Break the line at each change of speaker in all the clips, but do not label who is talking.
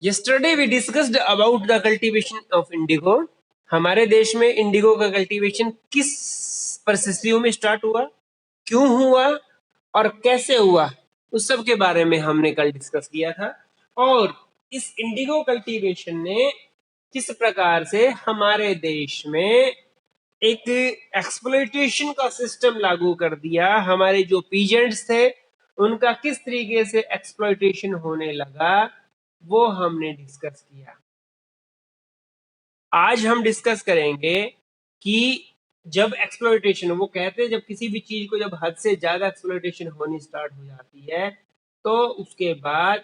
Yesterday we discussed about the cultivation of indigo. हमारे देश में इंडिगो का कल्टीवेशन किस परिस्थितियों में स्टार्ट हुआ, क्यों हुआ और कैसे हुआ, उस सब के बारे में हमने कल डिस्कस किया था। और इस इंडिगो कल्टीवेशन ने किस प्रकार से हमारे देश में एक एक्सप्लॉइटेशन का सिस्टम लागू कर दिया, हमारे जो पीजेंट्स थे उनका किस तरीके से एक्सप्लॉइटेशन होने लगा, वो हमने डिस्कस किया। आज हम डिस्कस करेंगे कि जब एक्सप्लॉइटेशन, वो कहते हैं जब किसी भी चीज को जब हद से ज्यादा एक्सप्लॉइटेशन होनी स्टार्ट हो जाती है तो उसके बाद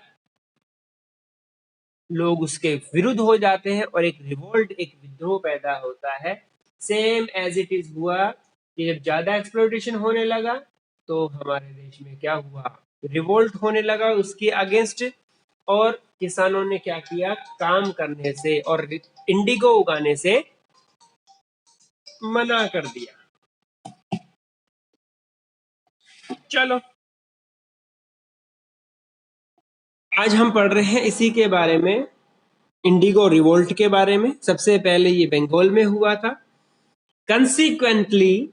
लोग उसके विरुद्ध हो जाते हैं और एक रिवोल्ट, एक विद्रोह पैदा होता है। सेम एज इट इज हुआ कि जब ज्यादा एक्सप्लॉइटेशन होने लगा तो हमारे देश में क्या हुआ, रिवोल्ट होने लगा उसके अगेंस्ट। और किसानों ने क्या किया, काम करने से और इंडिगो उगाने से मना कर दिया। चलो आज हम पढ़ रहे हैं इसी के बारे में, इंडिगो रिवोल्ट के बारे में। सबसे पहले ये बंगाल में हुआ था। कंसिक्वेंटली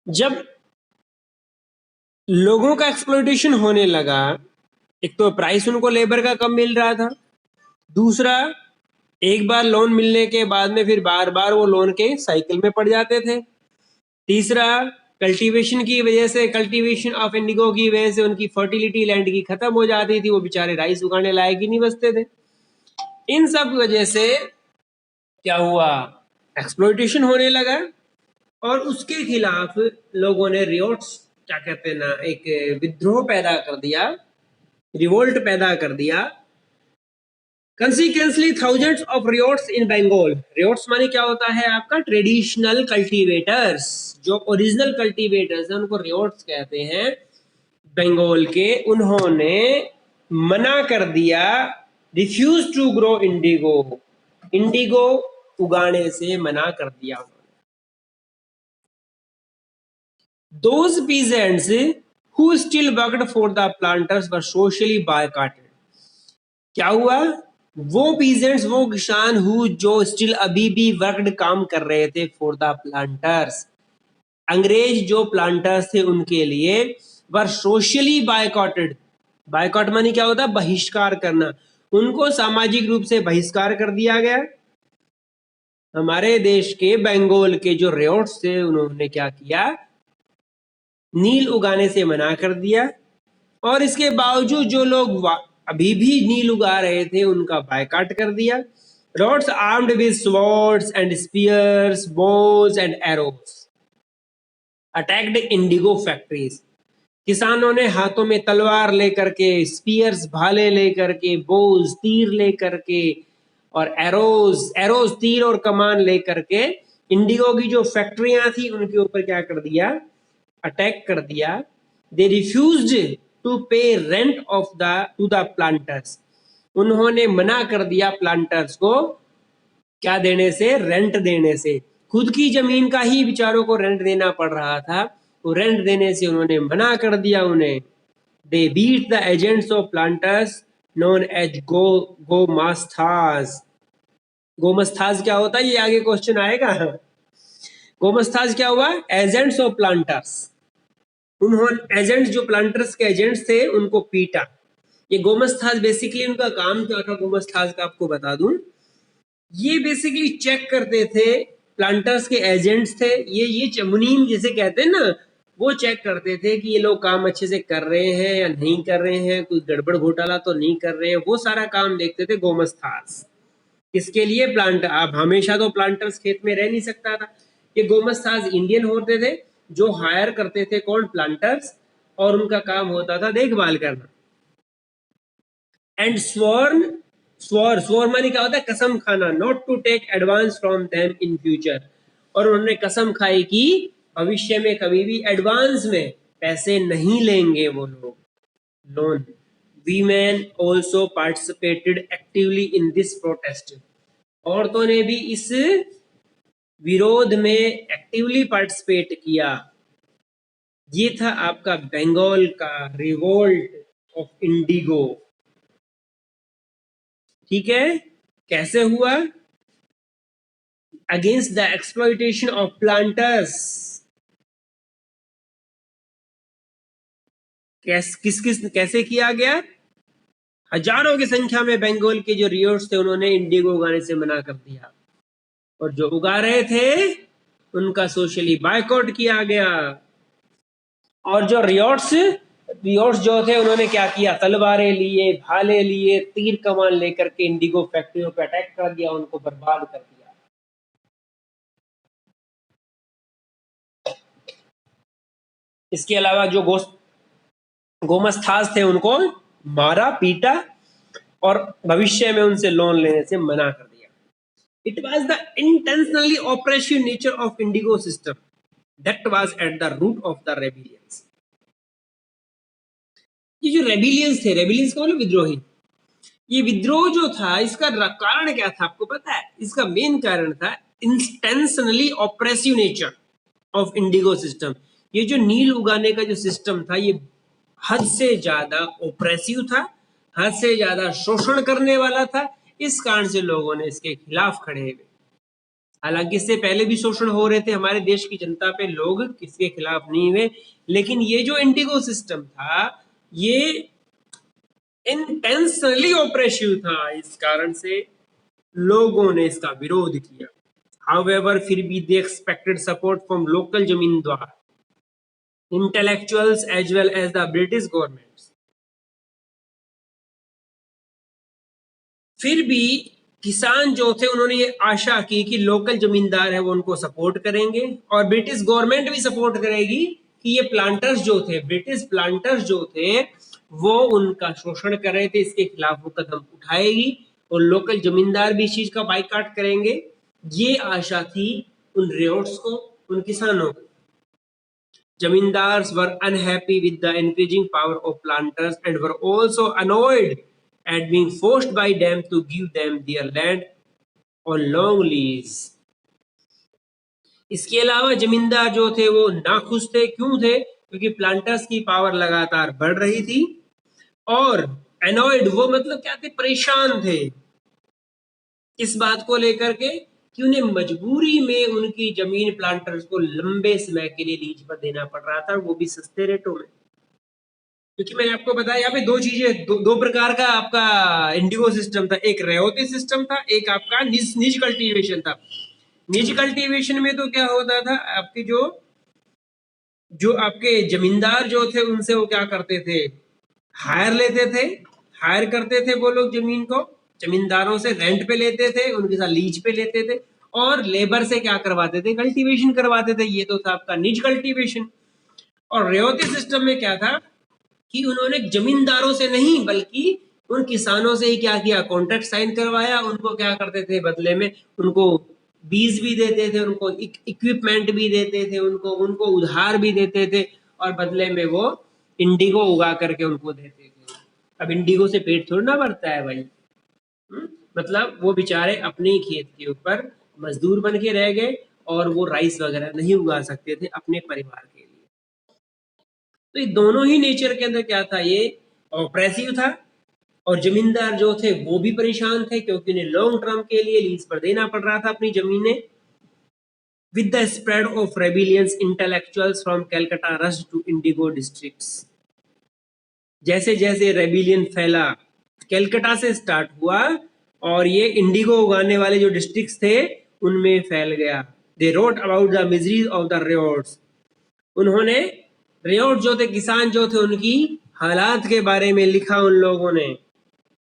जब लोगों का एक्सप्लॉइटेशन होने लगा, एक तो प्राइस उनको लेबर का कम मिल रहा था, दूसरा एक बार लोन मिलने के बाद में फिर बार बार वो लोन के साइकिल में पड़ जाते थे, तीसरा कल्टीवेशन की वजह से, कल्टीवेशन ऑफ इंडिगो की वजह से उनकी फर्टिलिटी लैंड की खत्म हो जाती थी, वो बेचारे राइस उगाने लायक ही नहीं बचते थे। इन सब वजह से क्या हुआ, एक्सप्लॉइटेशन होने लगा और उसके खिलाफ लोगों ने रिवोल्ट्स, क्या कहते हैं ना, एक विद्रोह पैदा कर दिया, रिवोल्ट पैदा कर दिया। Consequently, thousands of riots in Bengal. Riots माने क्या होता है आपका, ट्रेडिशनल कल्टीवेटर्स, जो ओरिजिनल कल्टीवेटर्स हैं उनको रियोट्स कहते हैं। बंगाल के उन्होंने मना कर दिया, refuse to grow indigo, indigo उगाने से मना कर दिया। Those peasants who still worked for the planters were socially boycotted. क्या हुआ, वो पीजेंट्स, वो किसान हु जो स्टिल अभी भी वर्कड काम कर रहे थे फॉर द प्लांटर्स, अंग्रेज जो प्लांटर्स थे उनके लिए, वर सोशली बायकॉटेड। बायकॉट मानी क्या होता है, बहिष्कार करना, उनको सामाजिक रूप से बहिष्कार कर दिया गया। हमारे देश के बंगाल के जो रियोट्स थे उन्होंने क्या किया, नील उगाने से मना कर दिया, और इसके बावजूद जो लोग अभी भी नील उगा रहे थे उनका बायकाट कर दिया। Ryots armed with swords and spears, bows and arrows attacked indigo factories. किसानों ने हाथों में तलवार लेकर के, स्पीयर्स भाले लेकर के, बोज तीर लेकर के, और एरोज, एरोज तीर और कमान लेकर के इंडिगो की जो फैक्ट्रियां थी उनके ऊपर क्या कर दिया, अटैक कर दिया। दे रिफ्यूज्ड टू पे rent of the two the planters, उन्होंने मना कर दिया प्लांटर्स को क्या देने से, रेंट देने से। खुद की जमीन का ही बेचारों को रेंट देना पड़ रहा था, वो रेंट देने से उन्होंने मना कर दिया उन्हें। They beat the agents of planters known as gomastas. Gomastas क्या होता है, ये आगे क्वेश्चन आएगा। गोमास्तास क्या हुआ, एजेंट्स ऑफ प्लांटर्स, उन्होंने एजेंट्स, जो प्लांटर्स के एजेंट्स थे उनको पीटा। ये गोमास्तास बेसिकली उनका काम क्या था, गोमास्तास का आपको बता दूं, ये बेसिकली चेक करते थे, प्लांटर्स के एजेंट्स थे ये मुनीम जिसे कहते हैं ना, वो चेक करते थे कि ये लोग काम अच्छे से कर रहे हैं या नहीं कर रहे हैं, कोई गड़बड़ घोटाला तो नहीं कर रहे हैं, वो सारा काम देखते थे गोमास्तास। इसके लिए प्लांट, अब हमेशा तो प्लांटर्स खेत में रह नहीं सकता था, ये गोमास्तास इंडियन होते थे जो हायर करते थे कौन, प्लांटर्स, और उनका काम होता था देखभाल करना। एंड स्वॉर्न, स्वॉर मानी क्या होता है, कसम खाना, not to take advance from them in future, और उन्होंने कसम खाई कि भविष्य में कभी भी एडवांस में पैसे नहीं लेंगे वो लोग, loan. Women also participated actively in this protest, औरतों ने भी इस विरोध में एक्टिवली पार्टिसिपेट किया। ये था आपका बंगाल का रिवोल्ट ऑफ इंडिगो। ठीक है, कैसे हुआ? Against the exploitation of planters. कैसे किया गया? हजारों की संख्या में बंगाल के जो रियोट्स थे उन्होंने इंडिगो उगाने से मना कर दिया, और जो उगा रहे थे उनका सोशली बायकॉट किया गया। और जो रियोट्स जो थे उन्होंने क्या किया? तलवारें लिए, भाले लिए, तीर कमान लेकर के इंडिगो फैक्ट्रियों पे अटैक कर दिया, उनको बर्बाद कर दिया। इसके अलावा जो गोमस्थास थे उनको मारा, पीटा और भविष्य में उनसे लोन लेने से मना कर दिया। It was the intentionally oppressive nature of Indigo system that was at the root of the rebellions. ये जो रेबिलियंस थे, रेबिलियंस का मतलब विद्रोही, ये विद्रोह जो था इसका कारण क्या था आपको पता है? इसका मेन कारण था intentionally oppressive nature of Indigo system. ये जो नील उगाने का जो सिस्टम था ये हद से ज्यादा ऑप्रेसिव था, हद से ज्यादा शोषण करने वाला था। इस कारण से लोगों ने इसके खिलाफ खड़े हुए। हालांकि इससे पहले भी शोषण हो रहे थे हमारे देश की जनता पे, लोग किसके खिलाफ नहीं हुए, लेकिन ये जो इंडिगो सिस्टम था ये इंटेंशनली ऑपरेसिव था, इस कारण से लोगों ने इसका विरोध किया। हाउएवर फिर भी they expected support from local zamindar, intellectuals as well as the British government. फिर भी किसान जो थे उन्होंने ये आशा की कि लोकल जमींदार है वो उनको सपोर्ट करेंगे, और ब्रिटिश गवर्नमेंट भी सपोर्ट करेगी कि ये प्लांटर्स जो थे, ब्रिटिश प्लांटर्स जो थे वो उनका शोषण कर रहे थे, इसके खिलाफ वो कदम उठाएगी और लोकल जमींदार भी इस चीज का बाइकाट करेंगे। ये आशा थी उन रियोट्स को, उन किसानों को। Zamindars were unhappy with the increasing power of planters and were also annoyed at being forced by them to give them their land on long lease. इसके अलावा जमींदार जो थे वो नाखुश थे। क्यों थे? क्योंकि प्लांटर्स की पावर लगातार बढ़ रही थी, और अनॉयड वो मतलब क्या थे? परेशान थे इस बात को लेकर के कि उन्हें मजबूरी में उनकी जमीन प्लांटर्स को लंबे समय के लिए लीज पर देना पड़ रहा था, वो भी सस्ते रेटों में। क्योंकि मैंने आपको बताया यहाँ पे दो चीजें, दो प्रकार का आपका इंडिगो सिस्टम था। एक रेवती सिस्टम था, एक आपका निज कल्टीवेशन था। निज कल्टीवेशन में तो क्या होता था, आपके जो आपके जमींदार जो थे उनसे वो क्या करते थे? हायर लेते थे, हायर करते थे वो लोग जमीन को, जमींदारों से रेंट पे लेते थे, उनके साथ लीज पे लेते थे, और लेबर से क्या करवाते थे? कल्टीवेशन करवाते थे। ये तो था आपका निज कल्टीवेशन। और रेवती सिस्टम में क्या था कि उन्होंने जमींदारों से नहीं बल्कि उन किसानों से ही क्या किया? कॉन्ट्रैक्ट साइन करवाया। उनको क्या करते थे? बदले में उनको बीज भी देते थे, उनको इक्विपमेंट भी देते थे, उनको उधार भी देते थे, और बदले में वो इंडिगो उगा करके उनको देते थे। अब इंडिगो से पेट थोड़ा ना भरता है भाई। मतलब वो बेचारे अपने ही खेत के ऊपर मजदूर बन के रह गए, और वो राइस वगैरह नहीं उगा सकते थे अपने परिवार के लिए। तो ये दोनों ही नेचर के अंदर क्या था? ये ऑप्रेसिव था, और जमींदार जो थे वो भी परेशान थे क्योंकि उन्हें लॉन्ग टर्म के लिए लीज पर देना पड़ रहा था अपनी जमीनें। With the spread of rebellions, intellectuals from Calcutta rushed to indigo districts. जैसे जैसे रेबिलियन फैला, कैलकाटा से स्टार्ट हुआ और ये इंडिगो उगाने वाले जो डिस्ट्रिक्ट्स थे उनमें फैल गया। They wrote about the miseries of the ryots. उन्होंने रियोट जो थे, किसान जो थे, उनकी हालात के बारे में लिखा उन लोगों ने।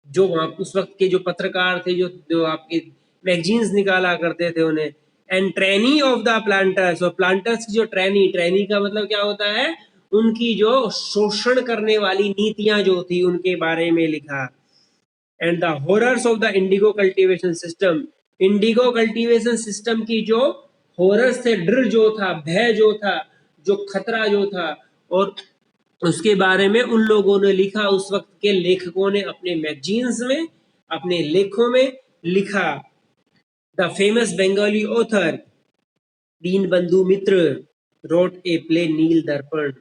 जो वहां उस वक्त के जो पत्रकार थे, जो आपके मैगजीन्स निकाला करते थे उन्हें। And trainee of the planters, और प्लांटर्स की जो ट्रेनी का मतलब क्या होता है? उनकी जो शोषण करने वाली नीतियां जो थी उनके बारे में लिखा। And the horrors of the Indigo cultivation system, Indigo cultivation system की जो हॉरर्स थे, डर जो था, भय जो था, जो खतरा जो था, और उसके बारे में उन लोगों ने लिखा। उस वक्त के लेखकों ने अपने मैगजीन्स में, अपने लेखों में लिखा। The famous Bengali author Dinabandhu Mitra wrote a play Neel Darpan.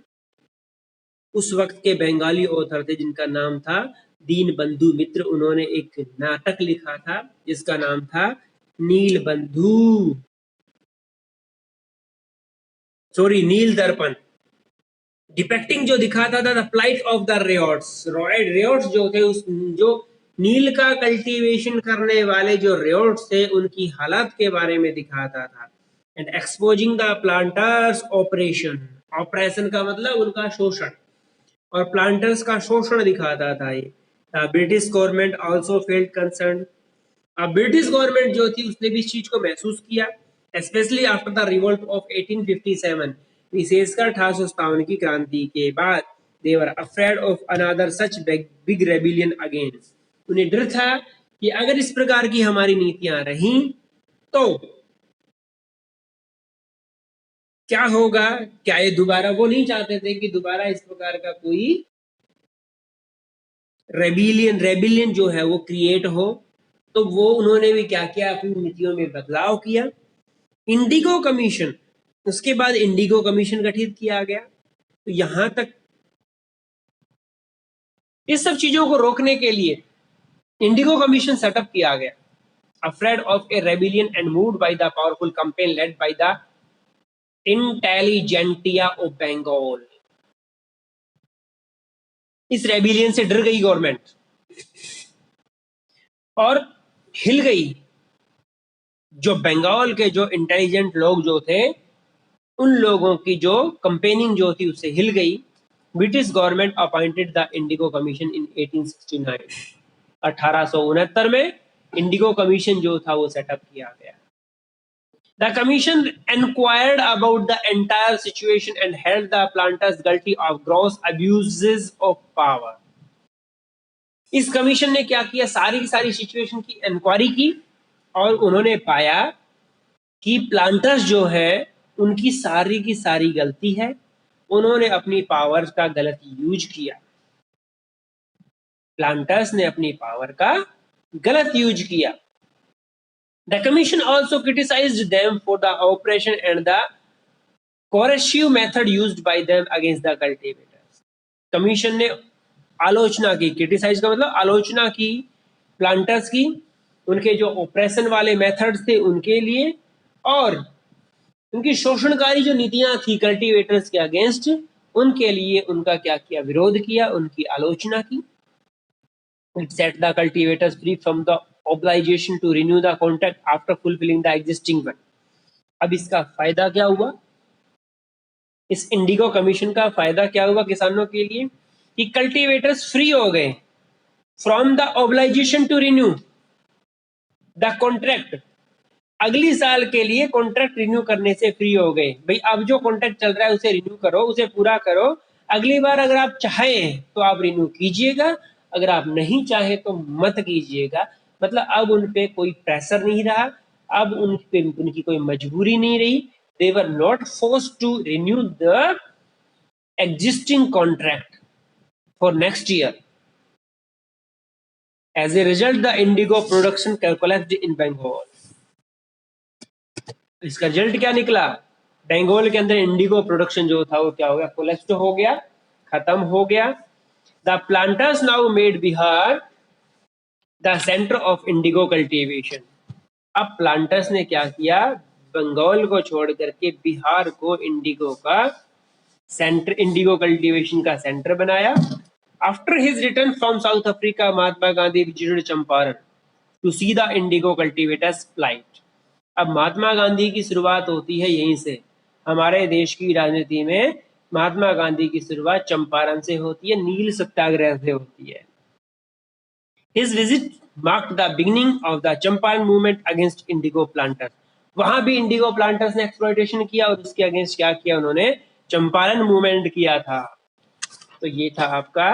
उस वक्त के बंगाली ऑथर थे जिनका नाम था दीन बंधु मित्र, उन्होंने एक नाटक लिखा था जिसका नाम था नील बंधु, सॉरी नील दर्पण, डिपेक्टिंग जो दिखाता था द प्लाइट ऑफ द रियोट्स। रियोट्स जो थे, उस जो नील का कल्टीवेशन करने वाले जो रियोट्स थे उनकी हालत के बारे में दिखाता था। And exposing the planters operation, operation का मतलब उनका शोषण, और प्लांटर्स का शोषण दिखाता था ये। British government also felt concern, अब ब्रिटिश गवर्नमेंट जो थी उसने भी इस चीज को महसूस किया, specially after the revolt of 1857, विशेषकर 1857 की क्रांति के बाद। They were afraid of another such big rebellion again, उन्हें डर था कि अगर इस प्रकार की हमारी नीतियां रहीं तो क्या होगा, क्या ये दोबारा, वो नहीं चाहते थे कि दोबारा इस प्रकार का कोई रेबिलियन जो है वो क्रिएट हो, तो वो उन्होंने भी क्या किया, अपनी नीतियों में बदलाव किया। इंडिगो कमीशन, उसके बाद इंडिगो कमीशन गठित किया गया। तो यहां तक इस सब चीजों को रोकने के लिए इंडिगो कमीशन सेटअप किया गया। Afraid of a rebellion and moved by the powerful campaign led by the intelligentsia of Bengal, इस रेबिलियन से डर गई गवर्नमेंट और हिल गई। जो बंगाल के जो इंटेलिजेंट लोग जो थे, उन लोगों की जो कंपेनिंग जो थी उससे हिल गई। British government appointed the Indigo commission इन 1869, 1869 में इंडिगो कमीशन जो था वो सेटअप किया गया। The commission inquired about the entire situation and held the planters guilty of gross abuses of power. इस कमीशन ने क्या किया, सारी की सारी सिचुएशन की इंक्वायरी की और उन्होंने पाया कि प्लांटर्स जो है उनकी सारी की सारी गलती है, उन्होंने अपनी पावर्स का गलत यूज किया, प्लांटर्स ने अपनी पावर का गलत यूज किया। The commission also criticized them for the oppression and the coercive method used by them against the cultivators. Commission ने आलोचना की, क्रिटिसाइज का मतलब आलोचना की प्लांटर्स की, उनके जो ऑपरेशन वाले मेथड्स थे उनके लिए, और उनकी शोषणकारी जो नीतियां थी कल्टीवेटर्स के अगेंस्ट, उनके लिए उनका क्या किया, विरोध किया, उनकी आलोचना की। It set the cultivators free from the obligation to renew the contract after fulfilling the existing one. अब इसका फायदा क्या हुआ, इस इंडिगो कमीशन का फायदा क्या हुआ किसानों के लिए कि कल्टीवेटर्स फ्री हो गए from the obligation to renew the contract, अगली साल के लिए कॉन्ट्रैक्ट रिन्यू करने से फ्री हो गए। भाई अब जो कॉन्ट्रैक्ट चल रहा है उसे रिन्यू करो, उसे पूरा करो, अगली बार अगर आप चाहें तो आप रिन्यू कीजिएगा, अगर आप नहीं चाहे तो मत कीजिएगा। मतलब अब उन पे कोई प्रेशर नहीं रहा, अब उन पे उनकी कोई मजबूरी नहीं रही। They were not forced to renew the existing contract for next year. As a result the indigo production collapsed in Bengal. इसका रिजल्ट क्या निकला, बंगाल के अंदर इंडिगो प्रोडक्शन जो था वो क्या हो गया, कोलैप्स्ड हो गया, खत्म हो गया। The planters now made Bihar the center of indigo cultivation. अब प्लांटर्स ने क्या किया, बंगाल को छोड़ करके बिहार को इंडिगो का सेंटर, इंडिगो कल्टीवेशन का सेंटर बनाया। After his return from South Africa, Mahatma Gandhi visited Champaran to see the indigo cultivators plight. अब महात्मा गांधी की शुरुआत होती है यहीं से, हमारे देश की राजनीति में महात्मा गांधी की शुरुआत चंपारण से होती है, नील सत्याग्रह से होती है। His visit marked the beginning of the Champaran movement against Indigo planters. वहां भी इंडिगो प्लांटर्स ने एक्सप्लॉयटेशन किया और उसके अगेंस्ट क्या किया, उन्होंने चंपारण मूवमेंट किया था। तो ये था आपका